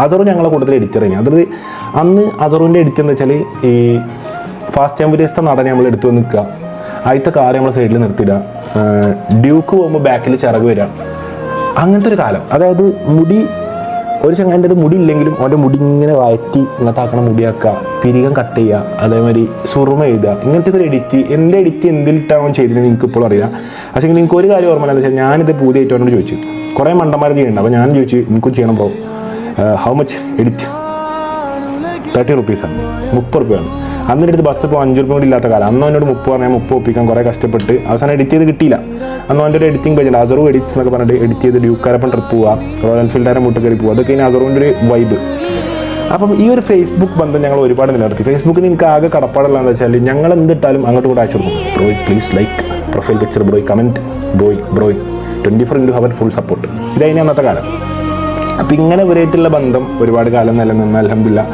അസറു ഞങ്ങളെ കൂടുതൽ എഡിറ്റർ തന്നെയാണ്. അതിൽ അന്ന് അസറുവിൻ്റെ എഡിറ്റ് എന്ന് വെച്ചാൽ ഈ ഫാസ്റ്റ് ആൻഡ് ഫ്യൂരിയസ് നടനെ നമ്മൾ എടുത്തു നിൽക്കുക, ആദ്യത്തെ കാർ നമ്മൾ സൈഡിൽ നിർത്തിയിടുക, ഡ്യൂക്ക് പോകുമ്പോൾ ബാക്കിൽ ചിറക് വരിക, അങ്ങനത്തെ ഒരു കാലം. അതായത് മുടി ഒരു ചങ്ങാൻ്റെ ഒരു മുടി ഇല്ലെങ്കിലും അവൻ്റെ മുടി ഇങ്ങനെ വയറ്റി ഇങ്ങോട്ടാക്കണ മുടിയാക്കുക, പിരികം കട്ട് ചെയ്യുക, അതേമാതിരി സുറുമ എഴുതുക, ഇങ്ങനത്തെ ഒരു എഡിറ്റ്. എൻ്റെ എഡിറ്റ് എന്തിലിട്ടാണോ ചെയ്തിരുന്നത് എനിക്ക് ഇപ്പോഴും അറിയാം. പക്ഷേ നിങ്ങൾക്ക് ഒരു കാര്യം ഓർമ്മ എന്താണെന്ന് വെച്ചാൽ ഞാനിത് പുതിയതായിട്ട് അവനോട് ചോദിച്ചു, കുറേ മണ്ടന്മാർ ചെയ്യുന്നുണ്ട്. അപ്പോൾ ഞാൻ ചോദിച്ചു എനിക്കും ചെയ്യണം ബ്രോ, ഹൗ മച്ച് എഡിറ്റ്? 30 റുപ്പീസാണ്, 30 റുപ്യാണ്. അന്നിൻ്റെ അടുത്ത് ബസ് ഇപ്പോൾ 5 റുപ്യ കൂടി ഇല്ലാത്ത കാലം. അന്ന് എന്നോട് 30 പറഞ്ഞാൽ 30 ഒപ്പിക്കാൻ കുറേ കഷ്ടപ്പെട്ട് അവസാനം എഡിറ്റ് ചെയ്ത് കിട്ടിയില്ല. അന്ന് അവൻ്റെ ഒരു എഡിറ്റിംഗ് പേജ് ഉണ്ട്, അസറു എഡിറ്റ്സ് എന്നൊക്കെ പറഞ്ഞിട്ട് എഡിറ്റ് ചെയ്ത് ഡ്യൂക്കാരപ്പം ട്രിപ്പ് പോവുക, റോയൽ എൻഫീൽഡാരെ മുട്ട് കയറി പോവുക, അതൊക്കെ ഇനി അസറുവിൻ്റെ ഒരു വൈബ്. അപ്പം ഈ ഒരു ഫേസ്ബുക്ക് ബന്ധം ഞങ്ങൾ ഒരുപാട് നിലനിർത്തി. ഫേസ്ബുക്കിന് എനിക്ക് ആകെ കടപ്പാടുള്ളതെന്ന് വെച്ചാൽ ഞങ്ങൾ എന്തിട്ടാലും അങ്ങോട്ട് കൂടെ അയച്ചു കൊടുക്കും. Bro please like profile picture, bro comment, bro 24/7 full support. ഇതായിരുന്നു അന്നത്തെ കാലം. അപ്പം ഇങ്ങനെ ഇവരായിട്ടുള്ള ബന്ധം ഒരുപാട് കാലം നിലനിന്ന് അൽഹംദുലില്ലാഹ്